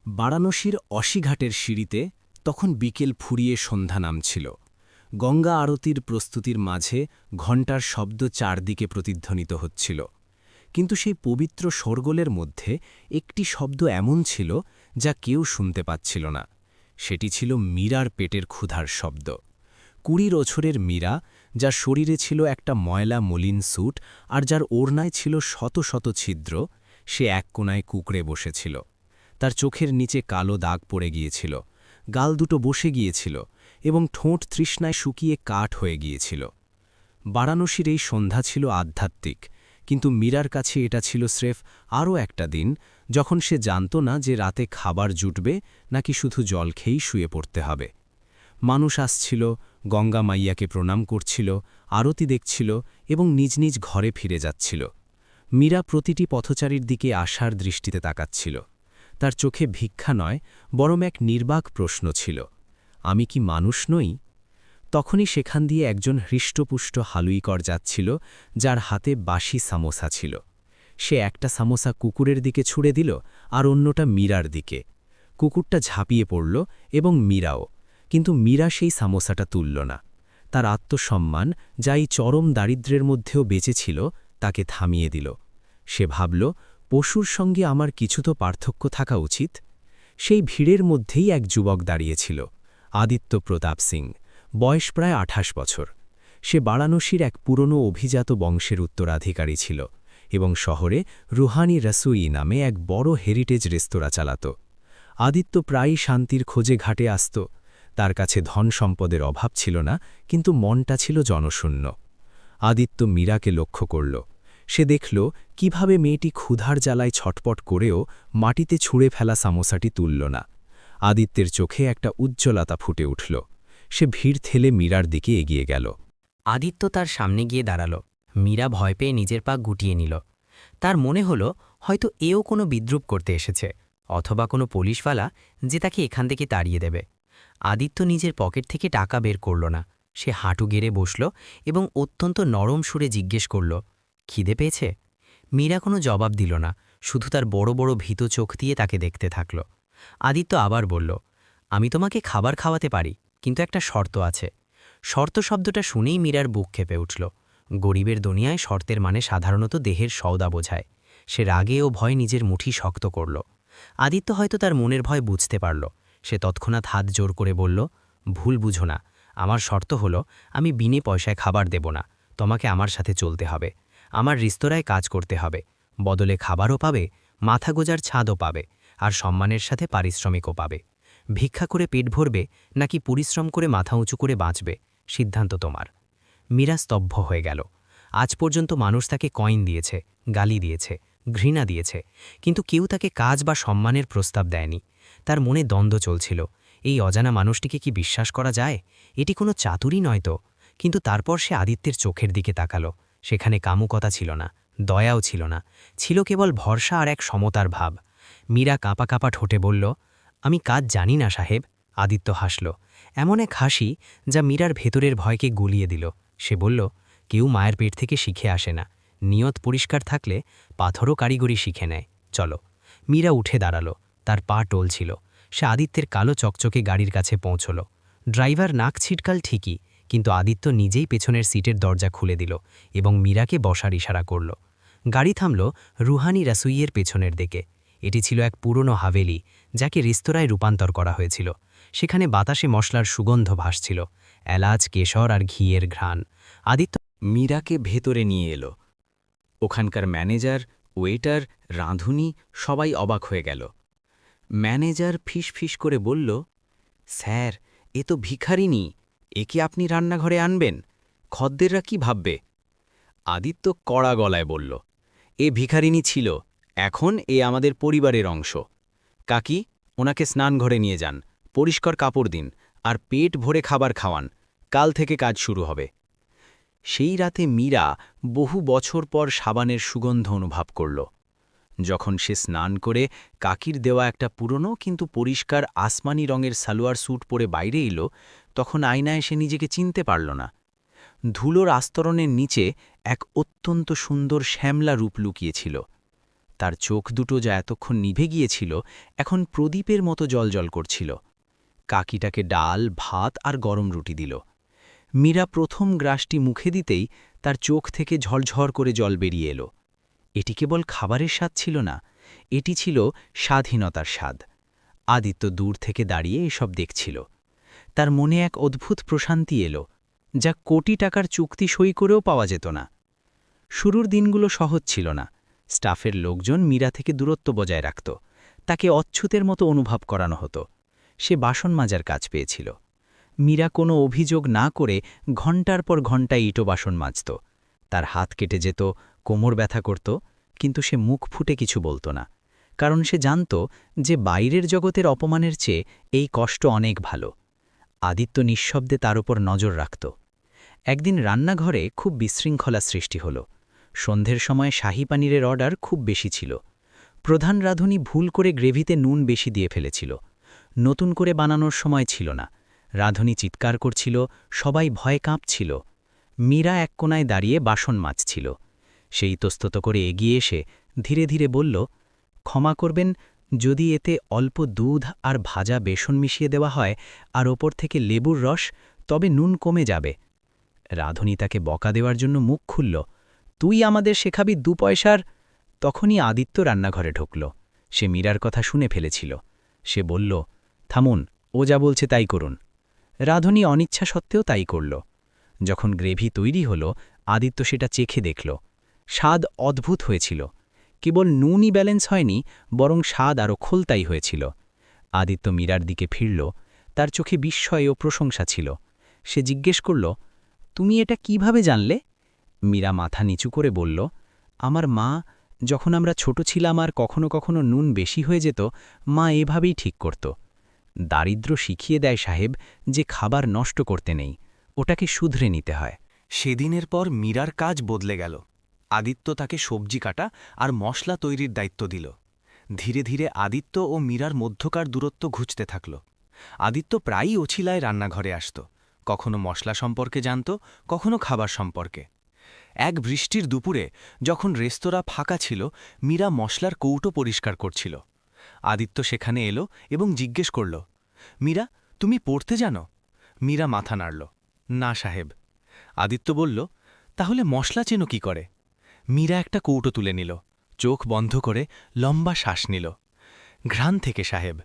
বারাণসীর অসিঘাটের সিঁড়িতে তখন বিকেল ফুরিয়ে সন্ধ্যা নামছিল। গঙ্গা আরতির প্রস্তুতির মাঝে ঘণ্টার শব্দ চারদিকে প্রতিধ্বনিত হচ্ছিল। কিন্তু সেই পবিত্র শোরগোলের মধ্যে একটি শব্দ এমন ছিল যা কেউ শুনতে পাচ্ছিল না। সেটি ছিল মীরার পেটের ক্ষুধার শব্দ। ২০ বছরের মীরা, যার শরীরে ছিল একটা ময়লা মলিন স্যুট আর যার ওড়নায় ছিল শত শত ছিদ্র, সে এক কোণায় কুঁকড়ে বসেছিল। তার চোখের নিচে কালো দাগ পড়ে গিয়েছিল, গাল দুটো বসে গিয়েছিল এবং ঠোঁট তৃষ্ণায় শুকিয়ে কাঠ হয়ে গিয়েছিল। বারাণসীর এই সন্ধ্যা ছিল আধ্যাত্মিক, কিন্তু মীরার কাছে এটা ছিল স্রেফ আরও একটা দিন, যখন সে জানত না যে রাতে খাবার জুটবে নাকি শুধু জল খেয়েই শুয়ে পড়তে হবে। মানুষ আসছিল, গঙ্গা মাইয়াকে প্রণাম করছিল, আরতি দেখছিল এবং নিজ নিজ ঘরে ফিরে যাচ্ছিল। মীরা প্রতিটি পথচারীর দিকে আশার দৃষ্টিতে তাকাচ্ছিল। তার চোখে ভিক্ষা নয়, বরং এক নির্বাক প্রশ্ন ছিল, আমি কি মানুষ নই? তখনই সেখান দিয়ে একজন হৃষ্টপুষ্ট হালুইকর যাচ্ছিল, যার হাতে বাসি সামোসা ছিল। সে একটা সামোসা কুকুরের দিকে ছুঁড়ে দিল আর অন্যটা মীরার দিকে। কুকুরটা ঝাঁপিয়ে পড়ল এবং মীরাও, কিন্তু মীরা সেই সামোসাটা তুলল না। তার আত্মসম্মান, যা এই চরম দারিদ্র্যের মধ্যেও বেঁচে ছিল, তাকে থামিয়ে দিল। সে ভাবল, পশুর সঙ্গে আমার কিছু তো পার্থক্য থাকা উচিত। সেই ভিড়ের মধ্যেই এক যুবক দাঁড়িয়েছিল, আদিত্য প্রতাপ সিং, বয়স প্রায় ২৮ বছর। সে বারাণসীর এক পুরনো অভিজাত বংশের উত্তরাধিকারী ছিল এবং শহরে রুহানি রসুই নামে এক বড় হেরিটেজ রেস্তোরাঁ চালাত। আদিত্য প্রায়ই শান্তির খোঁজে ঘাটে আসত। তার কাছে ধন সম্পদের অভাব ছিল না, কিন্তু মনটা ছিল জনশূন্য। আদিত্য মীরাকে লক্ষ্য করল। সে দেখল কিভাবে মেয়েটি ক্ষুধার জ্বালায় ছটপট করেও মাটিতে ছুঁড়ে ফেলা সামোসাটি তুলল না। আদিত্যের চোখে একটা উজ্জ্বলতা ফুটে উঠল। সে ভিড় ঠেলে মীরার দিকে এগিয়ে গেল। আদিত্য তার সামনে গিয়ে দাঁড়াল। মীরা ভয় পেয়ে নিজের পা গুটিয়ে নিল। তার মনে হল হয়তো এও কোনো বিদ্রুপ করতে এসেছে, অথবা কোনো পুলিশওয়ালা যে তাকে এখান থেকে তাড়িয়ে দেবে। আদিত্য নিজের পকেট থেকে টাকা বের করল না। সে হাঁটু গেড়ে বসল এবং অত্যন্ত নরম সুরে জিজ্ঞেস করল, খিদে পেয়েছে? মীরা কোনো জবাব দিল না, শুধু তার বড় বড় ভীত চোখ দিয়ে তাকে দেখতে থাকল। আদিত্য আবার বলল, আমি তোমাকে খাবার খাওয়াতে পারি, কিন্তু একটা শর্ত আছে। শর্ত শব্দটা শুনেই মীরার বুক ক্ষেপে উঠল। গরিবের দুনিয়ায় শর্তের মানে সাধারণত দেহের সওদা বোঝায়। সে রাগে ও ভয় নিজের মুঠি শক্ত করল। আদিত্য হয়তো তার মনের ভয় বুঝতে পারল। সে তৎক্ষণাৎ হাত জোর করে বলল, ভুল বুঝো না, আমার শর্ত হলো আমি বিনে পয়সায় খাবার দেব না। তোমাকে আমার সাথে চলতে হবে, আমার রেস্তোরাঁয় কাজ করতে হবে। বদলে খাবারও পাবে, মাথা গোজার ছাদও পাবে, আর সম্মানের সাথে পারিশ্রমিকও পাবে। ভিক্ষা করে পেট ভরবে নাকি পরিশ্রম করে মাথা উঁচু করে বাঁচবে, সিদ্ধান্ত তোমার। মীরা স্তব্ধ হয়ে গেল। আজ পর্যন্ত মানুষ তাকে কয়েন দিয়েছে, গালি দিয়েছে, ঘৃণা দিয়েছে, কিন্তু কেউ তাকে কাজ বা সম্মানের প্রস্তাব দেয়নি। তার মনে দ্বন্দ্ব চলছিল, এই অজানা মানুষটিকে কি বিশ্বাস করা যায়? এটি কোনো চাতুরি নয় তো। কিন্তু তারপর সে আদিত্যের চোখের দিকে তাকালো। সেখানে কামুকতা ছিল না, দয়াও ছিল না, ছিল কেবল ভরসা আর এক সমতার ভাব। মীরা কাঁপা কাঁপা ঠোঁটে বলল, আমি কাজ জানি না সাহেব। আদিত্য হাসল, এমন এক হাসি যা মীরার ভেতরের ভয়কে গুলিয়ে দিল। সে বলল, কেউ মায়ের পেট থেকে শিখে আসে না, নিয়ত পরিষ্কার থাকলে পাথরও কারিগরি শিখে নেয়। চলো। মীরা উঠে দাঁড়াল, তার পা টলছিল। সে আদিত্যের কালো চকচকে গাড়ির কাছে পৌঁছল। ড্রাইভার নাক ছিটকাল ঠিকই, কিন্তু আদিত্য নিজেই পেছনের সিটের দরজা খুলে দিল এবং মীরাকে বসার ইশারা করল। গাড়ি থামল রুহানি রাসুইয়ের পেছনের দিকে। এটি ছিল এক পুরনো হাভেলি, যাকে রেস্তোরাঁয় রূপান্তর করা হয়েছিল। সেখানে বাতাসে মশলার সুগন্ধ ভাসছিল, এলাচ, কেশর আর ঘিয়ের ঘ্রাণ। আদিত্য মীরাকে ভেতরে নিয়ে এলো। ওখানকার ম্যানেজার, ওয়েটার, রাঁধুনি সবাই অবাক হয়ে গেল। ম্যানেজার ফিস করে বলল, স্যার, এ তো ভিখারিনী, একে আপনি রান্নাঘরে আনবেন? খদ্দেররা কি ভাববে? আদিত্য কড়া গলায় বলল, এ ভিখারিনী ছিল, এখন এ আমাদের পরিবারের অংশ। কাকি, ওনাকে স্নানঘরে নিয়ে যান, পরিষ্কার কাপড় দিন আর পেট ভরে খাবার খাওয়ান। কাল থেকে কাজ শুরু হবে। সেই রাতে মীরা বহু বছর পর সাবানের সুগন্ধ অনুভব করল। যখন সে স্নান করে কাকির দেওয়া একটা পুরনো কিন্তু পরিষ্কার আসমানি রঙের সালোয়ার স্যুট পরে বাইরে এলো, তখন আয়নায় সে নিজেকে চিনতে পারল না। ধুলোর আস্তরণের নিচে এক অত্যন্ত সুন্দর শ্যামলা রূপ লুকিয়েছিল। তার চোখ দুটো যা এতক্ষণ নিভে গিয়েছিল এখন প্রদীপের মতো জ্বলজ্বল করছিল। কাকিটাকে ডাল, ভাত আর গরম রুটি দিল। মীরা প্রথম গ্রাসটি মুখে দিতেই তার চোখ থেকে ঝরঝর করে জল বেরিয়ে এলো। এটি কেবল খাবারের স্বাদ ছিল না, এটি ছিল স্বাধীনতার স্বাদ। আদিত্য দূর থেকে দাঁড়িয়ে এসব দেখছিল। তার মনে এক অদ্ভুত প্রশান্তি এলো, যা কোটি টাকার চুক্তি সই করেও পাওয়া যেত না। শুরুর দিনগুলো সহজ ছিল না। স্টাফের লোকজন মীরা থেকে দূরত্ব বজায় রাখত, তাকে অচ্ছুতের মতো অনুভব করানো হতো। সে বাসন মাজার কাজ পেয়েছিল। মীরা কোনো অভিযোগ না করে ঘণ্টার পর ঘণ্টা ইটো বাসন মাজত। তার হাত কেটে যেত, কোমর ব্যথা করত, কিন্তু সে মুখ ফুটে কিছু বলত না, কারণ সে জানত যে বাইরের জগতের অপমানের চেয়ে এই কষ্ট অনেক ভালো। আদিত্য নিঃশব্দে তার উপর নজর রাখত। একদিন রান্নাঘরে খুব বিশৃঙ্খলা সৃষ্টি হল। সন্ধ্যের সময় শাহী পানিরের অর্ডার খুব বেশি ছিল। প্রধান রাঁধুনি ভুল করে গ্রেভিতে নুন বেশি দিয়ে ফেলেছিল। নতুন করে বানানোর সময় ছিল না। রাঁধুনি চিৎকার করছিল, সবাই ভয়ে কাঁপছিল। মীরা এক কোনায় দাঁড়িয়ে বাসন মাজছিল। সে ইতস্তত করে এগিয়ে এসে ধীরে ধীরে বলল, ক্ষমা করবেন, যদি এতে অল্প দুধ আর ভাজা বেসন মিশিয়ে দেওয়া হয় আর ওপর থেকে লেবুর রস, তবে নুন কমে যাবে। রাঁধুনি তাকে বকা দেওয়ার জন্য মুখ খুলল, তুই আমাদের শেখাবি 2 পয়সার। তখনই আদিত্য রান্নাঘরে ঢুকল। সে মীরার কথা শুনে ফেলেছিল। সে বলল, থামুন, ও যা বলছে তাই করুন। রাঁধুনি অনিচ্ছা সত্ত্বেও তাই করল। যখন গ্রেভি তৈরি হল, আদিত্য সেটা চেখে দেখল। স্বাদ অদ্ভুত হয়েছিল। কেবল নুনই ব্যালেন্স হয়নি, বরং স্বাদ আরও খোলতাই হয়েছিল। আদিত্য মীরার দিকে ফিরল, তার চোখে বিস্ময় ও প্রশংসা ছিল। সে জিজ্ঞেস করল, তুমি এটা কিভাবে জানলে? মীরা মাথা নিচু করে বলল, আমার মা, যখন আমরা ছোট ছিলাম আর কখনো কখনো নুন বেশি হয়ে যেত, মা এভাবেই ঠিক করত। দারিদ্র্য শিখিয়ে দেয় সাহেব যে খাবার নষ্ট করতে নেই, ওটাকে শুধরে নিতে হয়। সেদিনের পর মীরার কাজ বদলে গেল। আদিত্য তাকে সবজি কাটা আর মশলা তৈরির দায়িত্ব দিল। ধীরে ধীরে আদিত্য ও মীরার মধ্যকার দূরত্ব ঘুচতে থাকল। আদিত্য প্রায়ই অছিলায় রান্নাঘরে আসত, কখনো মশলা সম্পর্কে জানত, কখনো খাবার সম্পর্কে। এক বৃষ্টির দুপুরে যখন রেস্তোরাঁ ফাঁকা ছিল, মীরা মশলার কৌটো পরিষ্কার করছিল। আদিত্য সেখানে এলো এবং জিজ্ঞেস করল, মীরা, তুমি পড়তে জানো? মীরা মাথা নাড়ল, না সাহেব। আদিত্য বলল, তাহলে মশলা চেনো কি করে? মীরা একটা কৌটো তুলে নিল, চোখ বন্ধ করে লম্বা শ্বাস নিল। ঘ্রাণ থেকে সাহেব,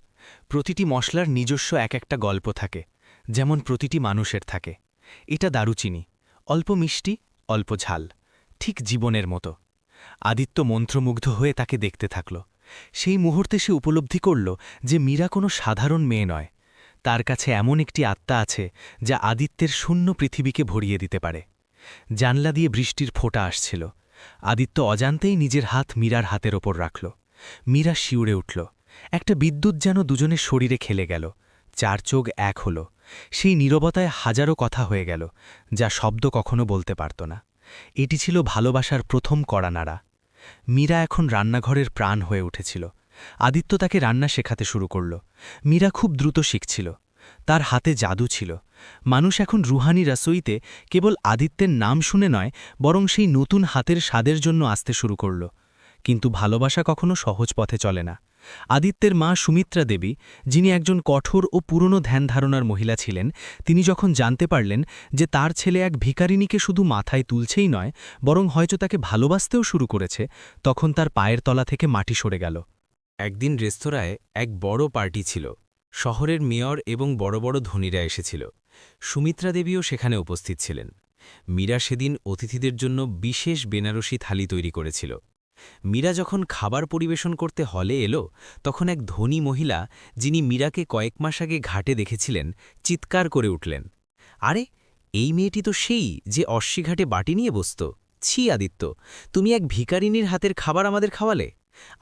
প্রতিটি মশলার নিজস্ব এক একটা গল্প থাকে, যেমন প্রতিটি মানুষের থাকে। এটা দারুচিনি, অল্প মিষ্টি, অল্প ঝাল, ঠিক জীবনের মতো। আদিত্য মন্ত্রমুগ্ধ হয়ে তাকে দেখতে থাকল। সেই মুহূর্তে সে উপলব্ধি করল যে মীরা কোনো সাধারণ মেয়ে নয়। তার কাছে এমন একটি আত্মা আছে যা আদিত্যের শূন্য পৃথিবীকে ভরিয়ে দিতে পারে। জানলা দিয়ে বৃষ্টির ফোঁটা আসছিল। আদিত্য অজান্তেই নিজের হাত মীরার হাতের ওপর রাখল। মীরা শিউরে উঠল। একটা বিদ্যুৎ যেন দুজনের শরীরে খেলে গেল। 4 চোখ এক হল। সেই নীরবতায় হাজারো কথা হয়ে গেল, যা শব্দ কখনো বলতে পারত না। এটি ছিল ভালোবাসার প্রথম কড়া নাড়া। মীরা এখন রান্নাঘরের প্রাণ হয়ে উঠেছিল। আদিত্য তাকে রান্না শেখাতে শুরু করল। মীরা খুব দ্রুত শিখছিল। তার হাতে জাদু ছিল। মানুষ এখন রুহানি রসোইতে কেবল আদিত্যের নাম শুনে নয়, বরং সেই নতুন হাতের স্বাদের জন্য আসতে শুরু করল। কিন্তু ভালোবাসা কখনো সহজ পথে চলে না। আদিত্যের মা সুমিত্রা দেবী, যিনি একজন কঠোর ও পুরনো ধ্যান ধারণার মহিলা ছিলেন, তিনি যখন জানতে পারলেন যে তার ছেলে এক ভিখারিনীকে শুধু মাথায় তুলছেই নয়, বরং হয়তো তাকে ভালোবাসতেও শুরু করেছে, তখন তার পায়ের তলা থেকে মাটি সরে গেল। একদিন রেস্তোরাঁয় এক বড় পার্টি ছিল। শহরের মেয়র এবং বড় বড় ধনীরা এসেছিল। সুমিত্রা দেবীও সেখানে উপস্থিত ছিলেন। মীরা সেদিন অতিথিদের জন্য বিশেষ বেনারসি থালি তৈরি করেছিল। মীরা যখন খাবার পরিবেশন করতে হলে এলো, তখন এক ধনী মহিলা, যিনি মীরাকে কয়েক মাস আগে ঘাটে দেখেছিলেন, চিৎকার করে উঠলেন, আরে, এই মেয়েটি তো সেই যে অশ্বিঘাটে বাটি নিয়ে বসত। ছি আদিত্য, তুমি এক ভিখারিনীর হাতের খাবার আমাদের খাওয়ালে,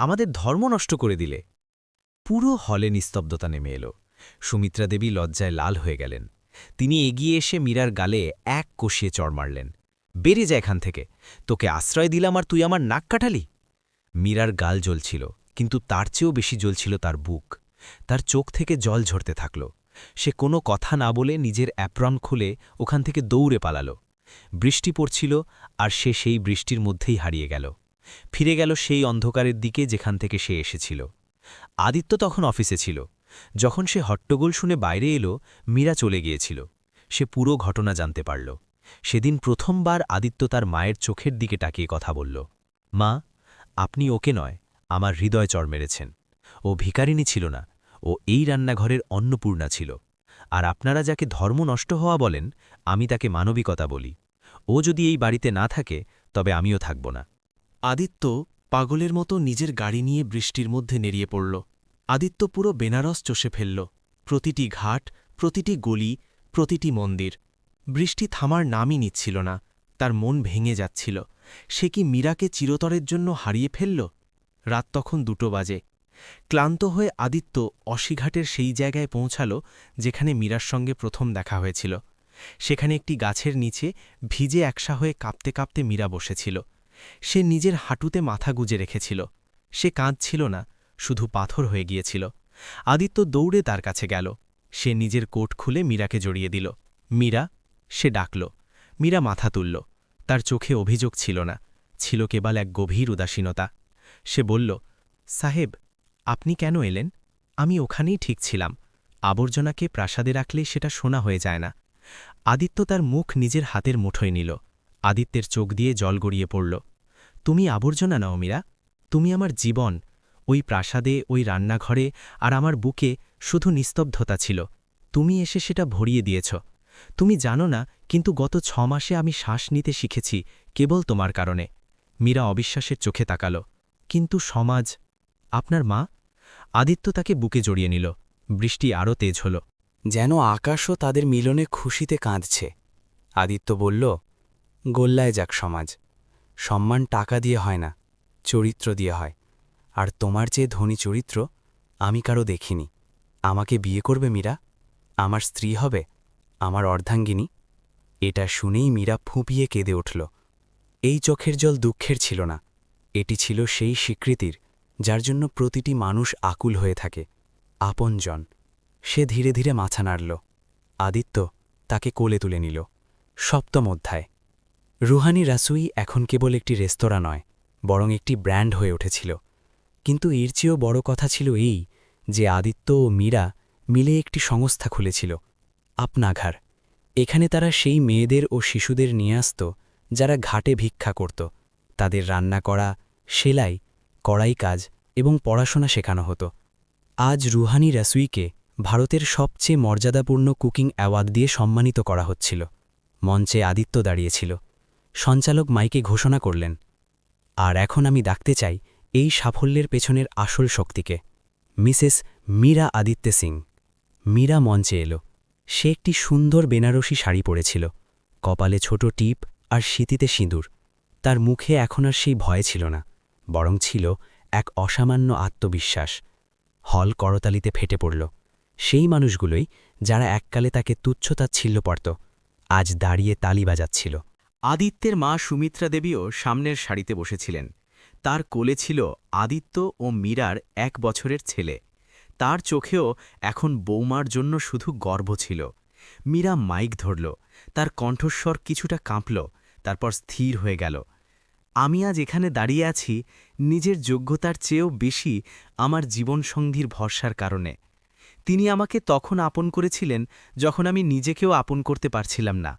আমাদের ধর্ম নষ্ট করে দিলে। পুরো হলে নিস্তব্ধতা নেমে এলো। সুমিত্রা দেবী লজ্জায় লাল হয়ে গেলেন। তিনি এগিয়ে এসে মীরার গালে এক কষিয়ে চড় মারলেন। বেরে যা এখান থেকে, তোকে আশ্রয় দিলাম আর তুই আমার নাক কাটালি। মীরার গাল জ্বলছিল, কিন্তু তার চেয়েও বেশি জ্বলছিল তার বুক। তার চোখ থেকে জল ঝরতে থাকল। সে কোনো কথা না বলে নিজের অ্যাপ্রন খুলে ওখান থেকে দৌড়ে পালাল। বৃষ্টি পড়ছিল আর সে সেই বৃষ্টির মধ্যেই হারিয়ে গেল। ফিরে গেল সেই অন্ধকারের দিকে যেখান থেকে সে এসেছিল। আদিত্য তখন অফিসে ছিল। যখন সে হট্টগোল শুনে বাইরে এলো, মীরা চলে গিয়েছিল। সে পুরো ঘটনা জানতে পারল। সেদিন প্রথমবার আদিত্য তার মায়ের চোখের দিকে তাকিয়ে কথা বলল। মা, আপনি ওকে নয়, আমার হৃদয় চড় মেরেছেন। ও ভিখারিনী ছিল না, ও এই রান্নাঘরের অন্নপূর্ণা ছিল। আর আপনারা যাকে ধর্ম নষ্ট হওয়া বলেন, আমি তাকে মানবিকতা বলি। ও যদি এই বাড়িতে না থাকে, তবে আমিও থাকব না। আদিত্য পাগলের মতো নিজের গাড়ি নিয়ে বৃষ্টির মধ্যে নেড়িয়ে পড়ল। আদিত্য পুরো বেনারস চষে ফেলল, প্রতিটি ঘাট, প্রতিটি গলি, প্রতিটি মন্দির। বৃষ্টি থামার নামই নিচ্ছিল না, তার মন ভেঙে যাচ্ছিল। সে কি মীরাকে চিরতরের জন্য হারিয়ে ফেলল? রাত তখন 2 বাজে। ক্লান্ত হয়ে আদিত্য অশিঘাটের সেই জায়গায় পৌঁছাল যেখানে মীরার সঙ্গে প্রথম দেখা হয়েছিল। সেখানে একটি গাছের নিচে ভিজে একসা হয়ে কাঁপতে কাঁপতে মীরা বসেছিল। সে নিজের হাঁটুতে মাথা গুজে রেখেছিল। সে কাঁদছিল না, শুধু পাথর হয়ে গিয়েছিল। আদিত্য দৌড়ে তার কাছে গেল। সে নিজের কোট খুলে মীরাকে জড়িয়ে দিল। মীরা, সে ডাকল। মীরা মাথা তুলল। তার চোখে অভিযোগ ছিল না, ছিল কেবল এক গভীর উদাসীনতা। সে বলল, সাহেব, আপনি কেন এলেন? আমি ওখানেই ঠিক ছিলাম। আবর্জনাকে প্রাসাদে রাখলে সেটা সোনা হয়ে যায় না। আদিত্য তার মুখ নিজের হাতের মুঠোয় নিল। আদিত্যের চোখ দিয়ে জল গড়িয়ে পড়ল। তুমি আবর্জনা নাও মীরা, তুমি আমার জীবন। ওই প্রাসাদে, ওই রান্নাঘরে আর আমার বুকে শুধু নিস্তব্ধতা ছিল। তুমি এসে সেটা ভরিয়ে দিয়েছ। তুমি জানো না, কিন্তু গত 6 মাসে আমি শ্বাস নিতে শিখেছি কেবল তোমার কারণে। মীরা অবিশ্বাসের চোখে তাকাল। কিন্তু সমাজ, আপনার মা? আদিত্য তাকে বুকে জড়িয়ে নিল। বৃষ্টি আরও তেজ হল। যেন আকাশও তাদের মিলনে খুশিতে কাঁদছে। আদিত্য বলল, গোল্লায় যাক সমাজ। সম্মান টাকা দিয়ে হয় না, চরিত্র দিয়ে হয়। আর তোমার চেয়ে ধনী চরিত্র আমি কারো দেখিনি। আমাকে বিয়ে করবে মীরা? আমার স্ত্রী হবে? আমার অর্ধাঙ্গিনী? এটা শুনেই মীরা ফুঁপিয়ে কেঁদে উঠল। এই চোখের জল দুঃখের ছিল না, এটি ছিল সেই স্বীকৃতির যার জন্য প্রতিটি মানুষ আকুল হয়ে থাকে, আপনজন। সে ধীরে ধীরে মাথা নাড়ল। আদিত্য তাকে কোলে তুলে নিল। 7ম অধ্যায়। রুহানি রাসুই এখন কেবল একটি রেস্তোরাঁ নয়, বরং একটি ব্র্যান্ড হয়ে উঠেছিল। কিন্তু এর চেয়েও বড় কথা ছিল এই যে আদিত্য ও মীরা মিলে একটি সংস্থা খুলেছিল, আপনাঘর। এখানে তারা সেই মেয়েদের ও শিশুদের নিয়ে আসত যারা ঘাটে ভিক্ষা করত। তাদের রান্না করা, সেলাই, কড়াই কাজ এবং পড়াশোনা শেখানো হতো। আজ রুহানি রাসুইকে ভারতের সবচেয়ে মর্যাদাপূর্ণ কুকিং অ্যাওয়ার্ড দিয়ে সম্মানিত করা হচ্ছিল। মঞ্চে আদিত্য দাঁড়িয়েছিল। সঞ্চালক মাইকে ঘোষণা করলেন, আর এখন আমি ডাকতে চাই এই সাফল্যের পেছনের আসল শক্তিকে, মিসেস মীরা আদিত্য সিং। মীরা মঞ্চে এলো। সে একটি সুন্দর বেনারসি শাড়ি পরেছিল, কপালে ছোট টিপ আর সিঁথিতে সিঁদুর। তার মুখে এখন আর সেই ভয় ছিল না, বরং ছিল এক অসামান্য আত্মবিশ্বাস। হল করতালিতে ফেটে পড়ল। সেই মানুষগুলোই যারা এককালে তাকে তুচ্ছতাচ্ছিল্য করত, আজ দাঁড়িয়ে তালি বাজাচ্ছিল। আদিত্যের মা সুমিত্রা দেবীও সামনের সারিতে বসেছিলেন। তার কোলে ছিল আদিত্য ও মীরার 1 বছরের ছেলে। তার চোখেও এখন বৌমার জন্য শুধু গর্ব ছিল। মীরা মাইক ধরল। তার কণ্ঠস্বর কিছুটা কাঁপল, তারপর স্থির হয়ে গেল। আমি আজ এখানে দাঁড়িয়ে আছি নিজের যোগ্যতার চেয়েও বেশি আমার জীবনসঙ্গীর ভরসার কারণে। তিনি আমাকে তখন আপন করেছিলেন যখন আমি নিজেকেও আপন করতে পারছিলাম না।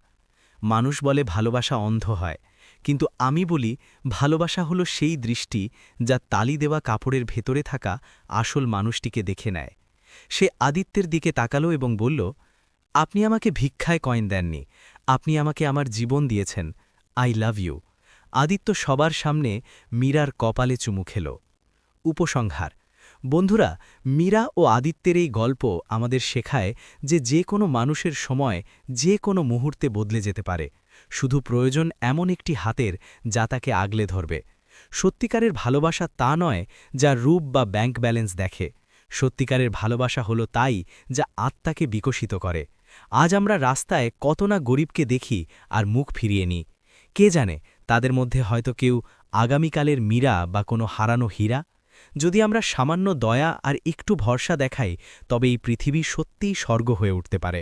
মানুষ বলে ভালোবাসা অন্ধ হয়, কিন্তু আমি বলি ভালোবাসা হলো সেই দৃষ্টি যা তালি দেওয়া কাপড়ের ভেতরে থাকা আসল মানুষটিকে দেখে নেয়। সে আদিত্যের দিকে তাকালো এবং বলল, আপনি আমাকে ভিক্ষায় কয়েন দেননি, আপনি আমাকে আমার জীবন দিয়েছেন। I love you. আদিত্য সবার সামনে মীরার কপালে চুমু খেল। উপসংহার। বন্ধুরা, মীরা ও আদিত্যের এই গল্প আমাদের শেখায় যে কোনো মানুষের সময় যে কোনো মুহূর্তে বদলে যেতে পারে। শুধু প্রয়োজন এমন একটি হাতের যা তাকে আগলে ধরবে। সত্যিকারের ভালোবাসা তা নয় যা রূপ বা ব্যাংক ব্যালেন্স দেখে। সত্যিকারের ভালোবাসা হলো তাই যা আত্মাকে বিকশিত করে। আজ আমরা রাস্তায় কত না গরিবকে দেখি আর মুখ ফিরিয়ে নিই। কে জানে, তাদের মধ্যে হয়তো কেউ আগামীকালের মীরা বা কোনো হারানো হীরা। যদি আমরা সামান্য দয়া আর একটু ভরসা দেখাই, তবে এই পৃথিবী সত্যিই স্বর্গ হয়ে উঠতে পারে।